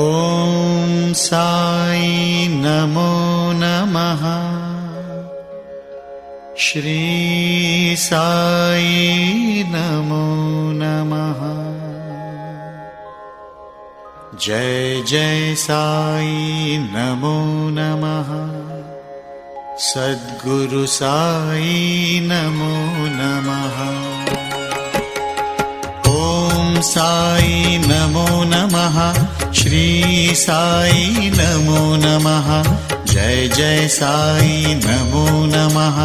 ఓం సాయి నమో నమః. శ్రీ సాయి నమో నమః. జయ జయ సాయి నమో నమః. సద్గురు సాయి నమో నమః. ఓం సాయి నమో నమః. శ్రీ సాయి నమో నమః. జయ జయ సాయి నమో నమః.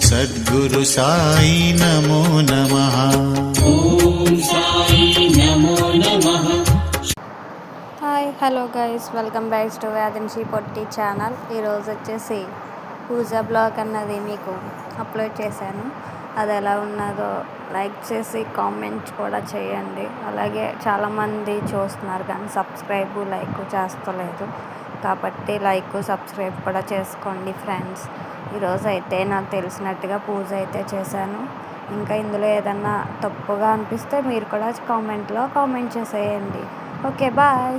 సద్గురు సాయి నమో నమః. ఓం సాయి నమో నమః. Hi hello guys, welcome back to Vedanshi Potti channel. ఈరోజు వచ్చేసి పూజా బ్లాగ్ అన్నది మీకు అప్లోడ్ చేశాను. అది ఎలా ఉన్నదో లైక్ చేసి కామెంట్ కూడా చేయండి. అలాగే చాలామంది చూస్తున్నారు కానీ సబ్స్క్రైబ్ లైక్ చేస్తలేదు, కాబట్టి లైక్ సబ్స్క్రైబ్ కూడా చేసుకోండి ఫ్రెండ్స్. ఈరోజు అయితే నాకు తెలిసినట్టుగా పూజ అయితే చేశాను. ఇంకా ఇందులో ఏదన్నా తప్పుగా అనిపిస్తే మీరు కూడా కామెంట్లో కామెంట్ చేసేయండి. Okay bye.